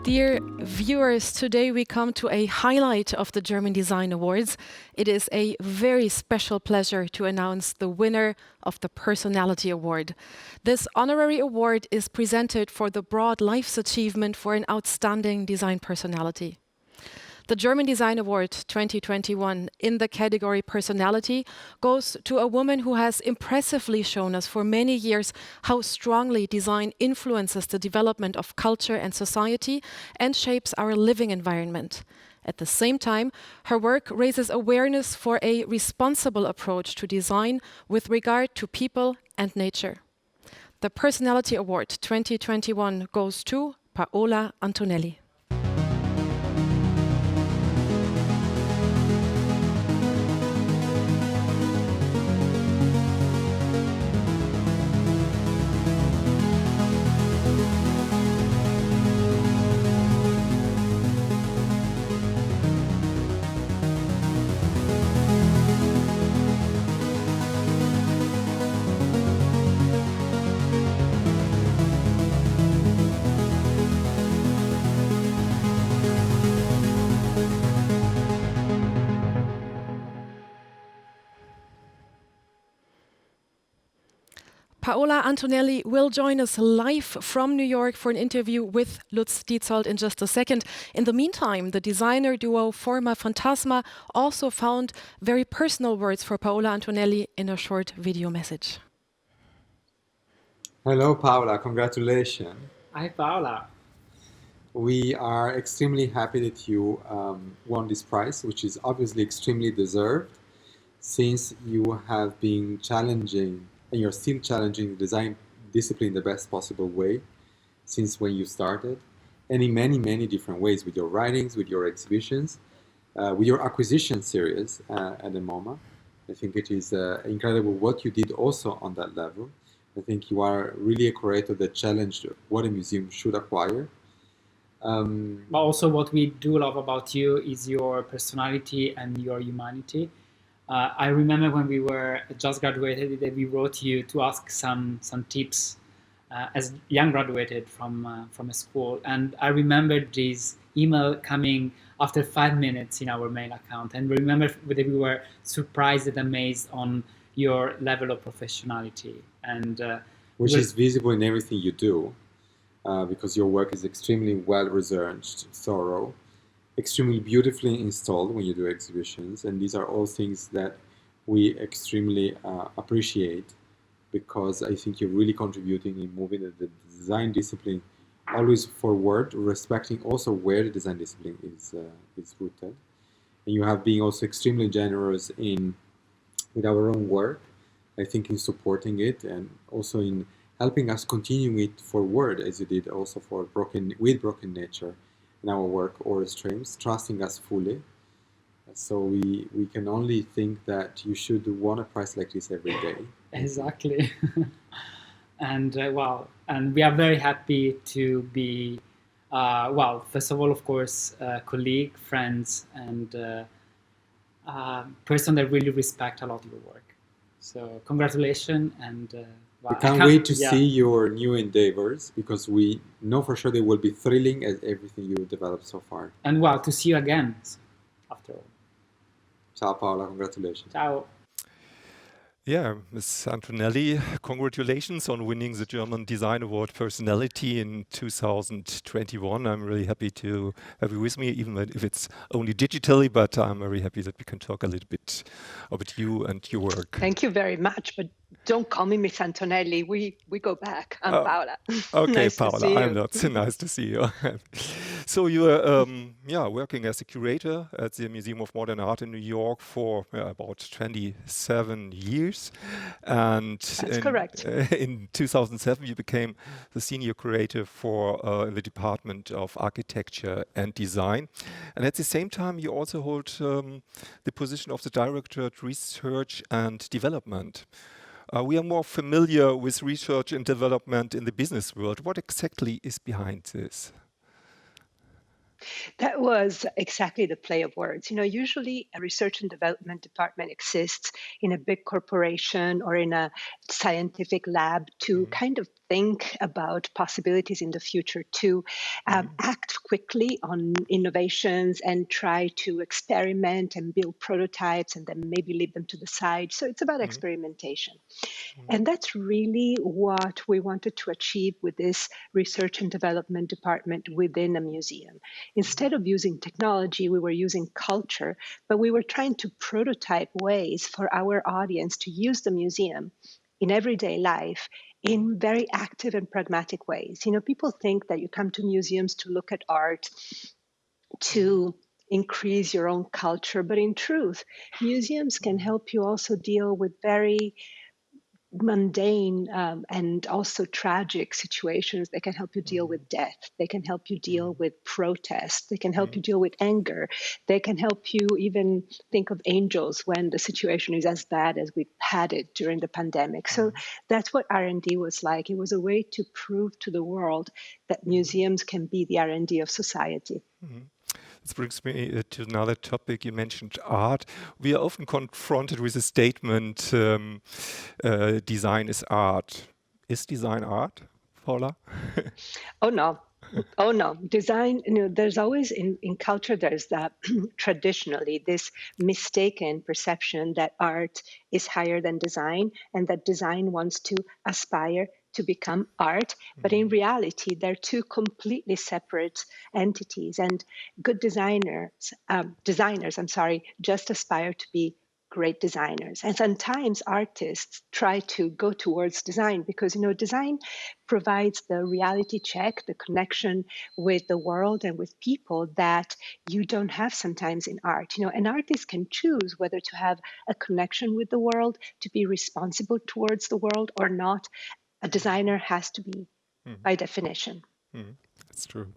Dear viewers, today we come to a highlight of the German Design Awards. It is a very special pleasure to announce the winner of the Personality Award. This honorary award is presented for the broad life's achievement for an outstanding design personality. The German Design Award 2021 in the category Personality goes to a woman who has impressively shown us for many years how strongly design influences the development of culture and society and shapes our living environment. At the same time, her work raises awareness for a responsible approach to design with regard to people and nature. The Personality Award 2021 goes to Paola Antonelli. Paola Antonelli will join us live from New York for an interview with Lutz Dietzold in just a second. In the meantime, the designer duo Forma Fantasma also found very personal words for Paola Antonelli in a short video message. Hello, Paola. Congratulations. Hi, Paola. We are extremely happy that you won this prize, which is obviously extremely deserved, since you have been challenging and you're still challenging the design discipline in the best possible way since when you started, and in many, many different ways, with your writings, with your exhibitions, with your acquisition series at the MoMA. I think it is incredible what you did also on that level. I think you are really a curator that challenged what a museum should acquire. But also what we do love about you is your personality and your humanity. I remember when we were just graduated that we wrote you to ask some tips as young graduated from a school. And I remember this email coming after 5 minutes in our mail account. And remember that we were surprised and amazed on your level of professionality. And which is visible in everything you do, because your work is extremely well researched, thorough, extremely beautifully installed when you do exhibitions, and these are all things that we extremely appreciate, because I think you're really contributing in moving the design discipline always forward, respecting also where the design discipline is rooted. And you have been also extremely generous with our own work, I think, in supporting it and also in helping us continue it forward, as you did also for Broken Nature in our work or streams, trusting us fully. So we can only think that you should want a prize like this every day. Exactly. And wow, and we are very happy to be, first of all, of course, colleague, friends, and person that really respect a lot your work. So congratulations, and we can't wait to see your new endeavors, because we know for sure they will be thrilling as everything you developed so far. And to see you again after all. Ciao, Paola. Congratulations. Ciao. Yeah, Ms. Antonelli, congratulations on winning the German Design Award Personality in 2021. I'm really happy to have you with me, even if it's only digitally, but I'm very happy that we can talk a little bit about you and your work. Thank you very much, but don't call me Miss Antonelli. We go back. I'm Paola. Okay, Nice Paola, I'm not. Nice to see you. So you're working as a curator at the Museum of Modern Art in New York for about 27 years. And That's correct. In 2007, you became the senior curator for the Department of Architecture and Design. And at the same time, you also hold the position of the Director of Research and Development. We are more familiar with research and development in the business world. What exactly is behind this? That was exactly the play of words. Usually a research and development department exists in a big corporation or in a scientific lab to kind of think about possibilities in the future, to act quickly on innovations and try to experiment and build prototypes and then maybe leave them to the side. So it's about experimentation. And that's really what we wanted to achieve with this research and development department within a museum. Instead of using technology, we were using culture, but we were trying to prototype ways for our audience to use the museum in everyday life in very active and pragmatic ways. You know, people think that you come to museums to look at art, to increase your own culture, but in truth, museums can help you also deal with very mundane and also tragic situations. They can help you deal with death. They can help you deal with protest. They can help you deal with anger. They can help you even think of angels when the situation is as bad as we've had it during the pandemic. So that's what R&D was like. It was a way to prove to the world that museums can be the R&D of society. This brings me to another topic. You mentioned art. We are often confronted with the statement, design is art. Is design art, Paola? Oh, no. Oh, no. Design, you know, there's always in culture, there's that traditionally this mistaken perception that art is higher than design and that design wants to aspire to become art. But in reality, they're two completely separate entities. And good designers, just aspire to be great designers. And sometimes artists try to go towards design because, you know, design provides the reality check, the connection with the world and with people that you don't have sometimes in art. You know, an artist can choose whether to have a connection with the world, to be responsible towards the world or not. A designer has to be, by definition. That's true.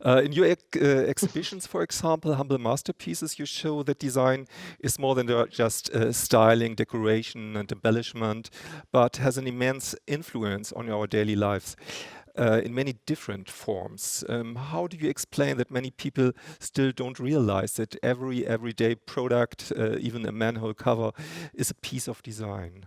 In your exhibitions, for example, Humble Masterpieces, you show that design is more than just styling, decoration, and embellishment, but has an immense influence on our daily lives in many different forms. How do you explain that many people still don't realize that every everyday product, even a manhole cover, is a piece of design?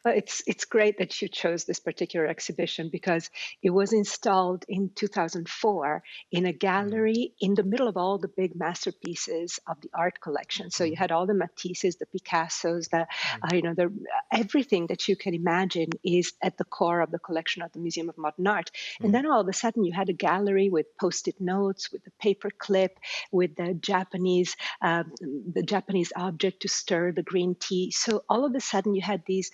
Well, it's great that you chose this particular exhibition because it was installed in 2004 in a gallery in the middle of all the big masterpieces of the art collection. So you had all the Matisses, the Picassos, everything that you can imagine is at the core of the collection of the Museum of Modern Art. And then all of a sudden you had a gallery with post-it notes, with the paper clip, with the Japanese object to stir the green tea. So all of a sudden you had these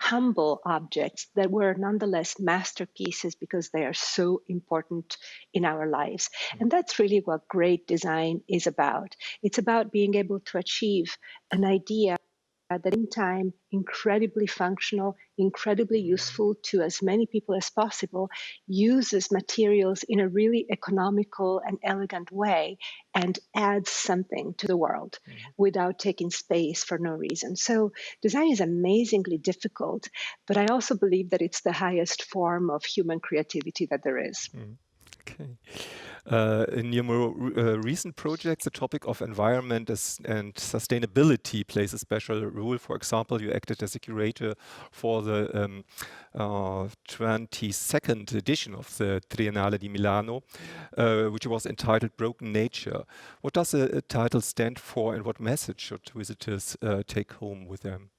humble objects that were nonetheless masterpieces because they are so important in our lives. And that's really what great design is about. It's about being able to achieve an idea that in time incredibly functional, incredibly useful to as many people as possible, uses materials in a really economical and elegant way, and adds something to the world without taking space for no reason. So design is amazingly difficult, but I also believe that it's the highest form of human creativity that there is. Okay. In your more recent projects, the topic of environment and sustainability plays a special role. For example, you acted as a curator for the 22nd edition of the Triennale di Milano, which was entitled Broken Nature. What does the title stand for, and what message should visitors take home with them?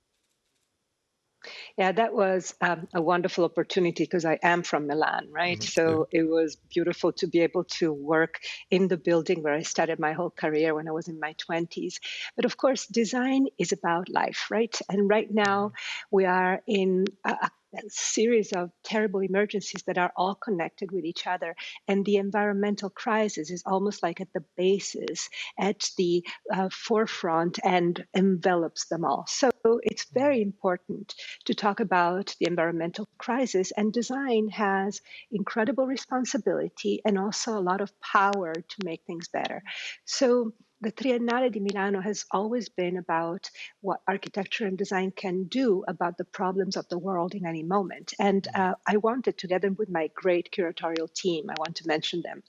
Yeah, that was a wonderful opportunity because I am from Milan, right? So it was beautiful to be able to work in the building where I started my whole career when I was in my 20s. But of course, design is about life, right? And right now we are in a series of terrible emergencies that are all connected with each other. And the environmental crisis is almost like at the basis, at the forefront, and envelops them all. So it's very important to talk about the environmental crisis, and design has incredible responsibility and also a lot of power to make things better. So the Triennale di Milano has always been about what architecture and design can do about the problems of the world in any moment. And I wanted, together with my great curatorial team, I want to mention them,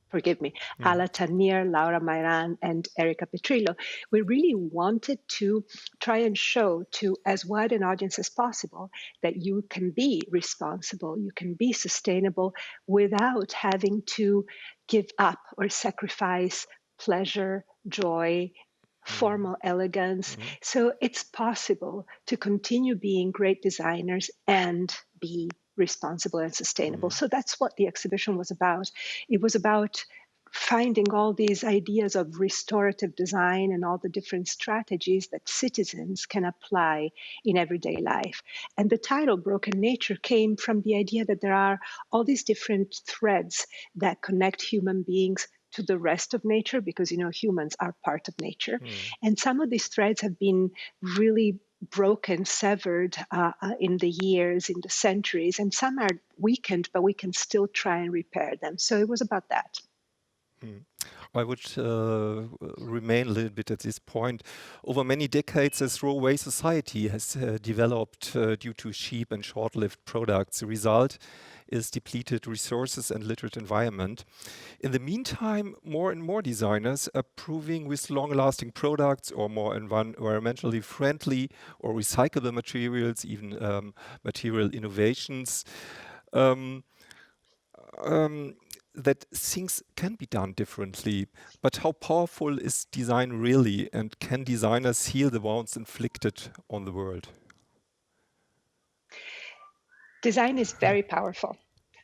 forgive me, Ala Tanir, Laura Mairan, and Erica Petrillo, we really wanted to try and show to as wide an audience as possible that you can be responsible, you can be sustainable without having to give up or sacrifice pleasure, joy, formal elegance. So it's possible to continue being great designers and be responsible and sustainable. So that's what the exhibition was about. It was about finding all these ideas of restorative design and all the different strategies that citizens can apply in everyday life. And the title Broken Nature came from the idea that there are all these different threads that connect human beings to the rest of nature, because humans are part of nature. And some of these threads have been really broken, severed in the years, in the centuries, and some are weakened, but we can still try and repair them. So it was about that. I would remain a little bit at this point. Over many decades, a throwaway society has developed due to cheap and short-lived products. The result is depleted resources and literate environment. In the meantime, more and more designers are proving with long-lasting products or more environmentally friendly or recyclable materials, even material innovations, that things can be done differently. But how powerful is design really, and can designers heal the wounds inflicted on the world? Design is very powerful.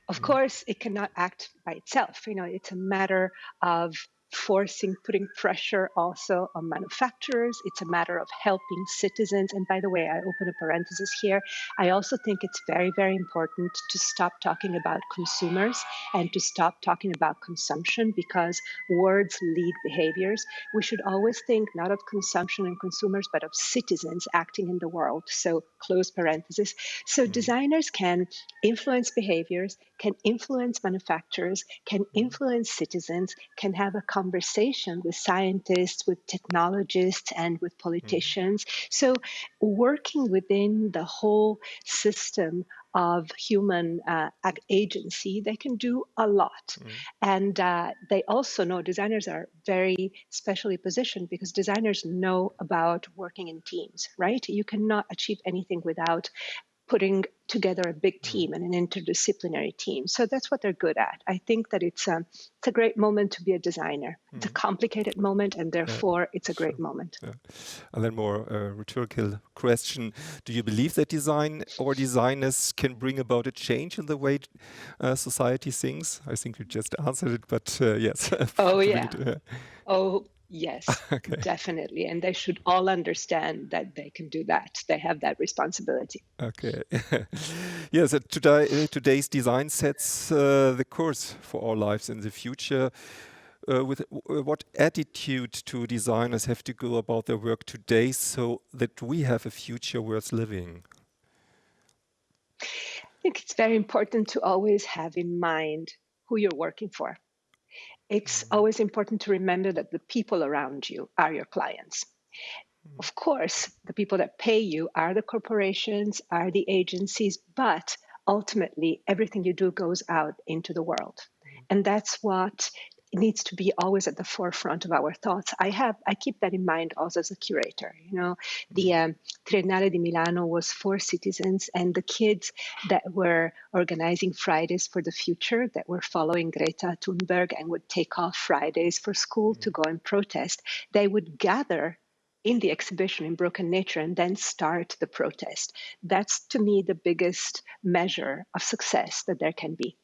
Of course, it cannot act by itself. It's a matter of putting pressure also on manufacturers. It's a matter of helping citizens. And by the way, I open a parenthesis here. I also think it's very, very important to stop talking about consumers and to stop talking about consumption, because words lead behaviors. We should always think not of consumption and consumers, but of citizens acting in the world. So close parenthesis. So designers can influence behaviors, can influence manufacturers, can influence citizens, can have a conversation with scientists, with technologists, and with politicians. So working within the whole system of human agency, they can do a lot. And they also know designers are very specially positioned because designers know about working in teams, right? You cannot achieve anything without putting together a big team and an interdisciplinary team. So that's what they're good at. I think that it's a great moment to be a designer. It's a complicated moment, and therefore it's a great moment. And then more rhetorical question. Do you believe that design or designers can bring about a change in the way society thinks? I think you just answered it, but yes. Oh, yeah. Oh, yes, okay. Definitely. And they should all understand that they can do that. They have that responsibility. Okay. Yes, today's design sets the course for our lives in the future. With what attitude do designers have to go about their work today so that we have a future worth living? I think it's very important to always have in mind who you're working for. It's always important to remember that the people around you are your clients. Of course, the people that pay you are the corporations, are the agencies, but ultimately everything you do goes out into the world. And that's what needs to be always at the forefront of our thoughts. I keep that in mind also as a curator. The Triennale di Milano was for citizens, and the kids that were organizing Fridays for the Future, that were following Greta Thunberg and would take off Fridays for school to go and protest, they would gather in the exhibition in Broken Nature and then start the protest. That's, to me, the biggest measure of success that there can be.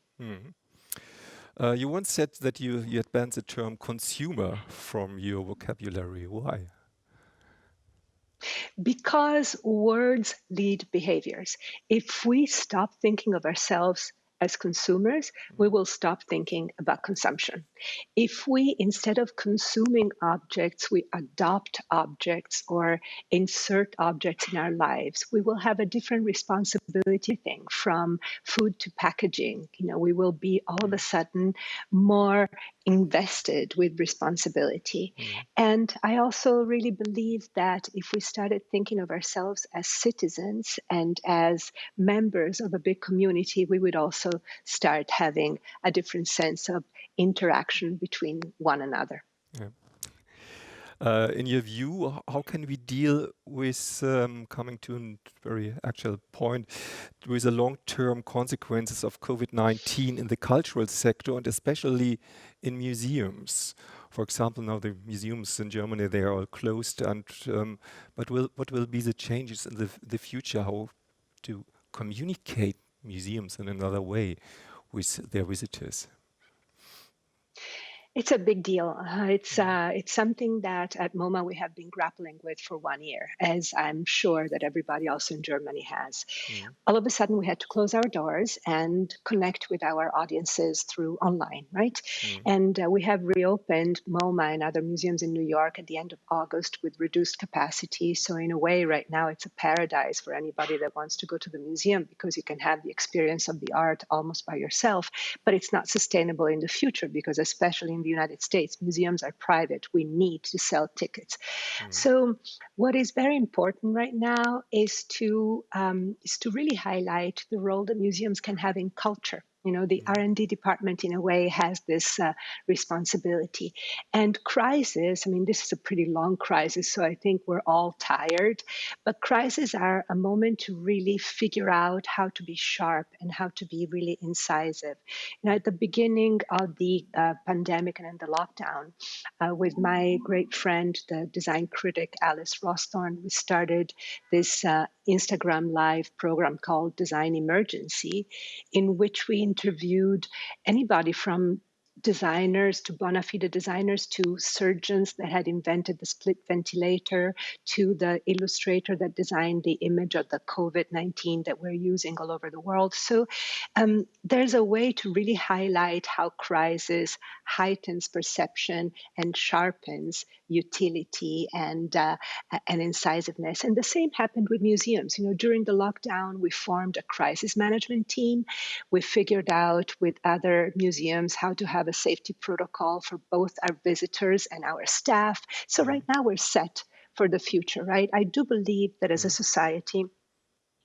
You once said that you had banned the term consumer from your vocabulary. Why? Because words lead behaviors. If we stop thinking of ourselves as consumers, we will stop thinking about consumption. If we, instead of consuming objects, we adopt objects or insert objects in our lives, we will have a different responsibility thing, from food to packaging. We will be all of a sudden more invested with responsibility. And I also really believe that if we started thinking of ourselves as citizens and as members of a big community, we would also also start having a different sense of interaction between one another. Yeah. In your view, how can we deal with, coming to a very actual point, with the long-term consequences of COVID-19 in the cultural sector and especially in museums? For example, now the museums in Germany, they are all closed, and but what will be the changes in the future? How to communicate museums in another way with their visitors? It's a big deal. It's something that at MoMA we have been grappling with for 1 year, as I'm sure that everybody else in Germany has. All of a sudden, we had to close our doors and connect with our audiences through online, right? And we have reopened MoMA and other museums in New York at the end of August with reduced capacity. So in a way, right now, it's a paradise for anybody that wants to go to the museum, because you can have the experience of the art almost by yourself. But it's not sustainable in the future, because especially in the United States, museums are private. We need to sell tickets. So what is very important right now is to really highlight the role that museums can have in culture. You know, the R&D department, in a way, has this responsibility. And crisis, I mean, this is a pretty long crisis, so I think we're all tired. But crises are a moment to really figure out how to be sharp and how to be really incisive. You know, at the beginning of the pandemic and in the lockdown, with my great friend, the design critic Alice Rawsthorne, we started this Instagram live program called Design Emergency, in which we interviewed anybody from designers to bona fide designers to surgeons that had invented the split ventilator to the illustrator that designed the image of the COVID-19 that we're using all over the world. So there's a way to really highlight how crisis heightens perception and sharpens utility and incisiveness. And the same happened with museums. You know, during the lockdown, we formed a crisis management team. We figured out with other museums how to have a safety protocol for both our visitors and our staff. So right now we're set for the future, right? I do believe that as a society,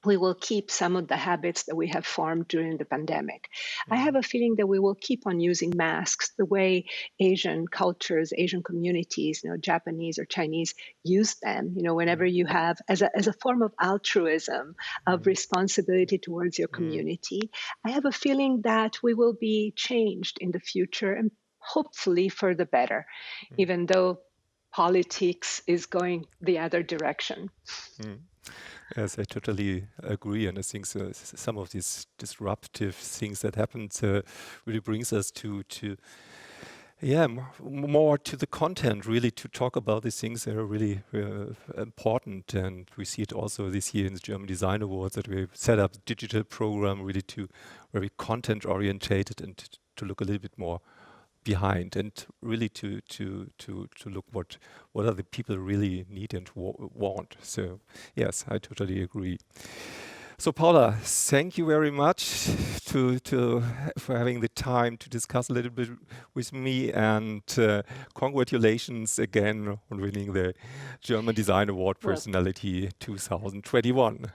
we will keep some of the habits that we have formed during the pandemic. I have a feeling that we will keep on using masks the way Asian cultures, Asian communities, you know, Japanese or Chinese use them, you know, whenever you have, as a form of altruism, of responsibility towards your community. I have a feeling that we will be changed in the future, and hopefully for the better, even though politics is going the other direction. Yes, I totally agree, and I think some of these disruptive things that happened really brings us to more to the content, really, to talk about these things that are really important. And we see it also this year in the German Design Awards, that we set up a digital program really to very content orientated and to look a little bit more behind, and really to look what are the people really need and want. So yes, I totally agree. So Paola, thank you very much for having the time to discuss a little bit with me, and congratulations again on winning the German Design Award Personality 2021.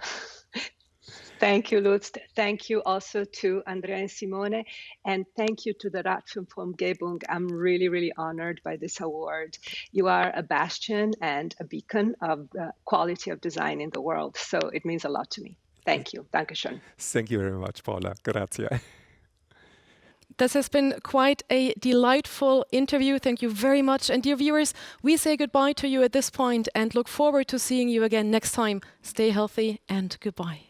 Thank you, Lutz. Thank you also to Andrea and Simone. And thank you to the Radfilmgebung. I'm really, really honored by this award. You are a bastion and a beacon of the quality of design in the world. So it means a lot to me. Thank you. Dankeschön. Thank you very much, Paola. Grazie. This has been quite a delightful interview. Thank you very much. And dear viewers, we say goodbye to you at this point and look forward to seeing you again next time. Stay healthy and goodbye.